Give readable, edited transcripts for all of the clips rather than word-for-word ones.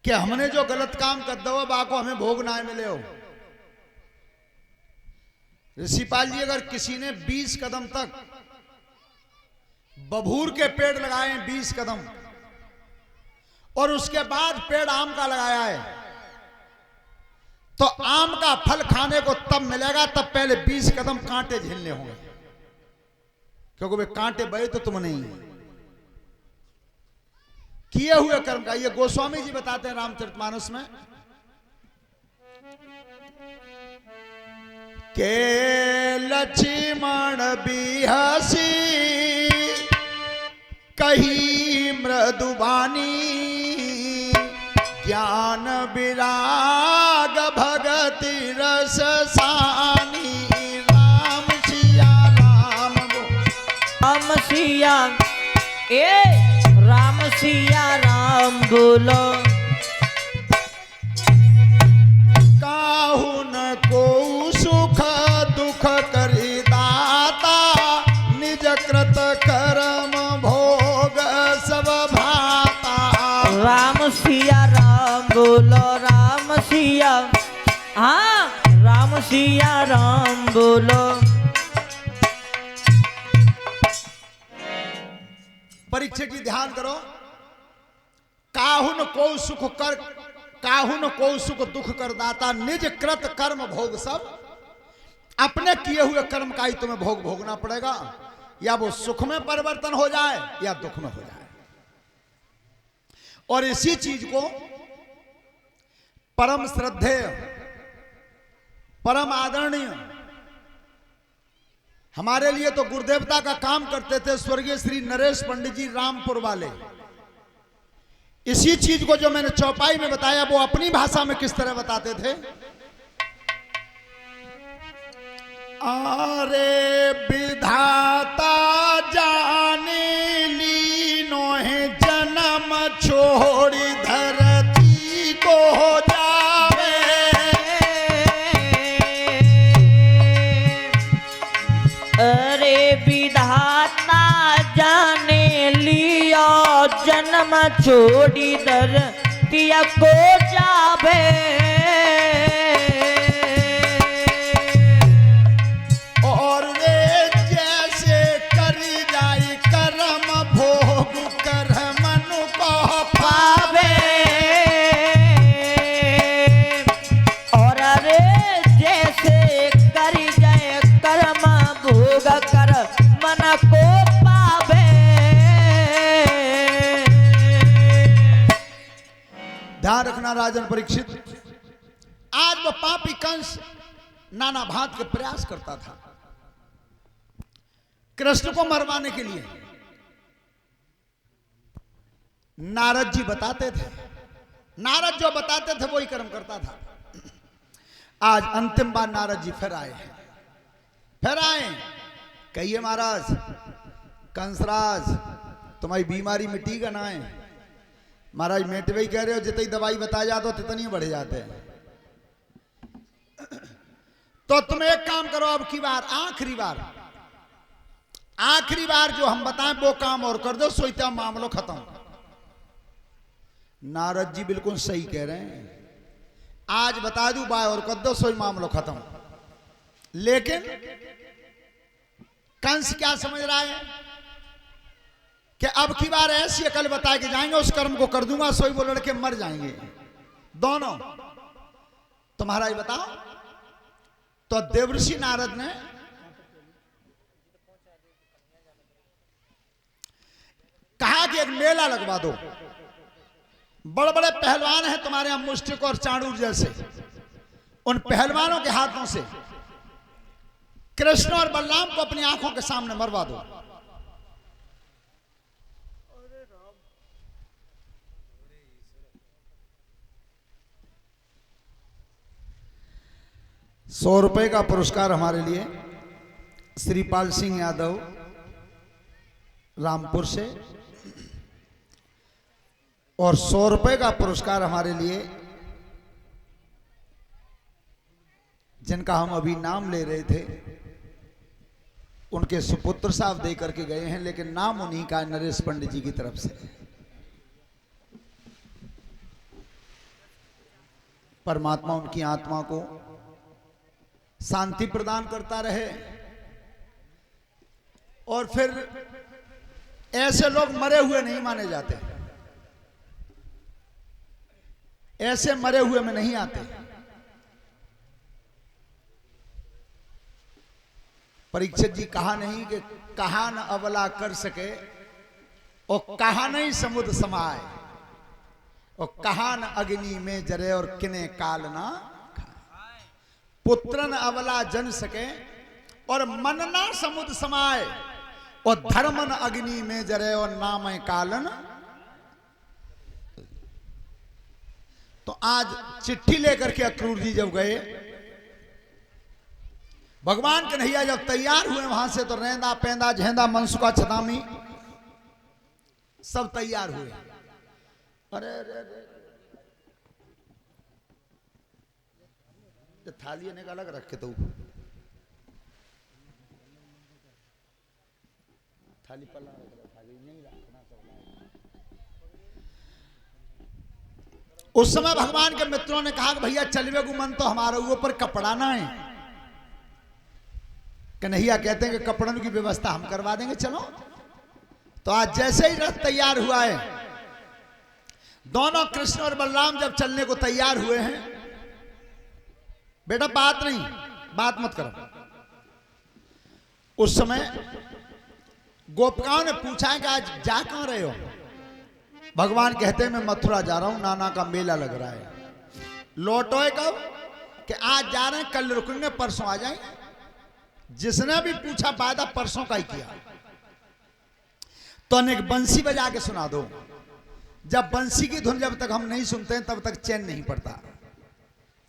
कि हमने जो गलत काम कर दो बाको हमें भोग ना मिले हो। ऋषिपाल जी, अगर किसी ने 20 कदम तक बबूर के पेड़ लगाए 20 कदम और उसके बाद पेड़ आम का लगाया है, तो आम का फल खाने को तब मिलेगा तब पहले 20 कदम कांटे झेलने होंगे, क्योंकि वे कांटे बहे तो तुम नहीं किए हुए कर्म का। ये गोस्वामी जी बताते हैं रामचरितमानस में के लक्ष्मण बिहसी कही मृदुबानी ज्ञान विराग भगति रस सानी राम सिया राम राम सिया राम सिया राम बोलो। काहू न को सुख दुख करी दाता निज कृत कर्म भोग सब भाता। राम सिया राम बोलो राम सिया, हाँ राम सिया राम बोलो। परीक्षा की ध्यान करो। काहुन को सुख कर, काहुन को सुख दुख कर दाता निज कृत कर्म भोग सब। अपने किए हुए कर्म का ही तुम्हें भोग भोगना पड़ेगा, या वो सुख में परिवर्तन हो जाए या दुख में हो जाए। और इसी चीज को परम श्रद्धेय परम आदरणीय हमारे लिए तो गुरुदेवता का काम करते थे स्वर्गीय श्री नरेश पंडित जी रामपुर वाले। इसी चीज को जो मैंने चौपाई में बताया वो अपनी भाषा में किस तरह बताते थे। अरे विधाता जाने लीनो है जन्म छोड़ी धरती को जावे। अरे विधाता जाने लिया जन्म छोड़ी धरतिया को जावे। और वे जैसे करी जाए कर्म भोग कर मनु को पावे। और अरे जैसे करी जाए कर्म भोग कर मन को पावे। ध्यान रखना राजन परीक्षित, आज वह पापी कंस नाना भांत के प्रयास करता था कृष्ण को मरवाने के लिए। नारद जी बताते थे, नारद जो बताते थे वही कर्म करता था। आज अंतिम बार नारद जी फिर आए, फिर आए। कहिए महाराज कंसराज तुम्हारी बीमारी मिट्टी का ना है। महाराज मेटवे ही कह रहे हो, जितनी दवाई बता जाते हो तितनी बढ़ जाते हैं। तो तुम एक काम करो, अब की बार आखिरी बार जो हम बताएं वो काम और कर दो, सोचता मामलो खत्म। नारद जी बिल्कुल सही कह रहे हैं, आज बता दूं बाय और कर दो, सोई मामलो खत्म। लेकिन कंस क्या समझ रहा है कि अब की बार ऐसी अकल बता के जाएंगे, उस कर्म को कर दूंगा, सोई वो लड़के मर जाएंगे दोनों। तो महाराज बताओ। तो देवर्षि नारद ने कहा कि एक मेला लगवा दो, बड़े बड़े पहलवान हैं तुम्हारे यहां मुष्टिक और चाणूर जैसे, उन पहलवानों के हाथों से कृष्ण और बलराम को अपनी आंखों के सामने मरवा दो। 100 रुपए का पुरस्कार हमारे लिए श्रीपाल सिंह यादव रामपुर से, और 100 रुपए का पुरस्कार हमारे लिए जिनका हम अभी नाम ले रहे थे, उनके सुपुत्र साहब दे करके गए हैं, लेकिन नाम उन्हीं का नरेश पंडित जी की तरफ से। परमात्मा उनकी आत्मा को शांति प्रदान करता रहे। और फिर ऐसे लोग मरे हुए नहीं माने जाते, ऐसे मरे हुए में नहीं आते। परीक्षित जी कहा नहीं कि कहा न अबला कर सके और कहा नहीं समुद्र समाए, और कहा न अग्नि में जरे और किने काल ना खाए। पुत्र न अबला जन सके और मन ना समुद्र समाए, और धर्म न अग्नि में जरे और नाम कालन। तो आज चिट्ठी लेकर के अक्रूर जी जब गए, भगवान कन्हैया जब तैयार हुए वहां से, तो रेंदा पेंदा झेंदा मनसुका छदामी सब तैयार हुए। अरे अरे अरे थाली ने अलग रख के, तो थाली पल्ला नहीं रखना। उस समय भगवान के मित्रों ने कहा कि भैया चलवे को मन तो हमारे ऊपर कपड़ा ना है। कन्हैया कहते हैं कि कपड़ों की व्यवस्था हम करवा देंगे, चलो। तो आज जैसे ही रथ तैयार हुआ है, दोनों कृष्ण और बलराम जब चलने को तैयार हुए हैं, बेटा बात नहीं, बात मत करो। उस समय गोपिकाओं ने पूछा कि आज जा कहां रहे हो? भगवान कहते हैं मैं मथुरा जा रहा हूं, नाना का मेला लग रहा है। लौटोए कब? कि आज जा रहे हैं, कल रुकेंगे, परसों आ जाएंगे। जिसने भी पूछा वादा परसों का ही किया। तो अनेक बंसी बजा के सुना दो। जब बंसी की धुन जब तक हम नहीं सुनते हैं तब तक चैन नहीं पड़ता।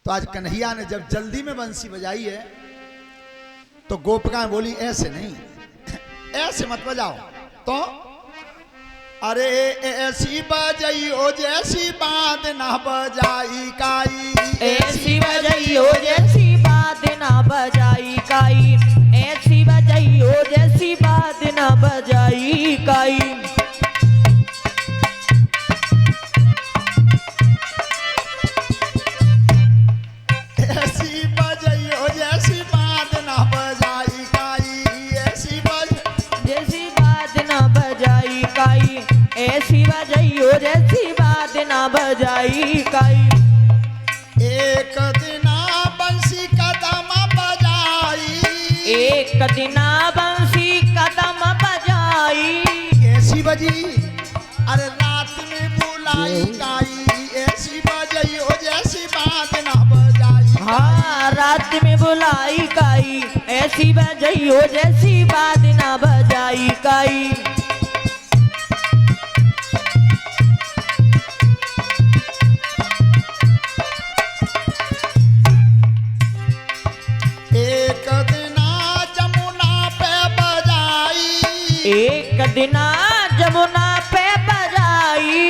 तो आज कन्हैया ने जब जल्दी में बंसी बजाई है, तो गोपिकाएं बोली ऐसे नहीं, ऐसे मत बजाओ। तो अरे ऐसी बजाई ओ जैसी बात ना बजाई काई, ऐसी बजाई हो जैसी बात ना बजाई काई, ऐसी बजाई हो जैसी बात ना बजाई काई। ऐसी बजाई हो जैसी बात ना बजाई काई, ऐसी जैसी बात ना बजाई काई, ऐसी बजाई हो जैसी बात ना बजाई काई। एक दिना बंसी कदम बजाई, एक दिना बंसी कदम बजाई, कैसी बजी? अरे रात में बुलाई गाई, ऐसी बजाई हो जैसी बात ना बजाई। हाँ रात में बुलाई काई, ऐसी बजाई हो जैसी बात ना बजाई काई। एक दिना जमुना पे बजाई, एक दिना जमुना पे बजाई,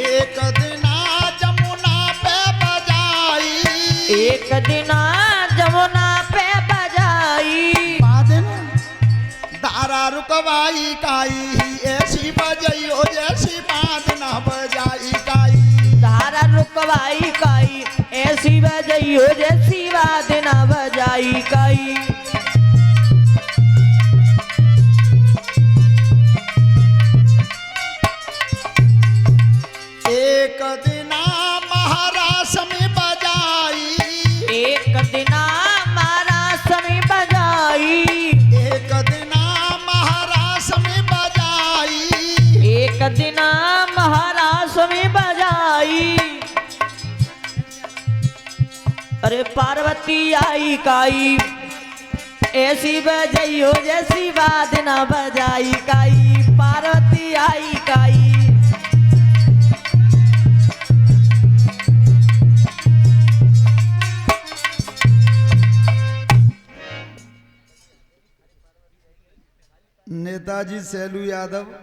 एक दिना जमुना पे बजाई, एक दिना जमुना पे बजाई। बादन दारा रुकवाई काई, ऐसी बजाई हो जैसी बात ना बजाई काई। धारा रुकवाई काई, ऐसी बजाई हो जैसी बात ना बजाई काई। एक दिना महारास में बजाई, एक दिना महारास में बजाई, एक दिना महारास में बजाई, एक दिना महारास में बजाई। अरे पार्वती आई काई, ऐसी बजाई हो जैसी बात ना बजाई काई। पार्वती आई काई, नेताजी सैलू यादव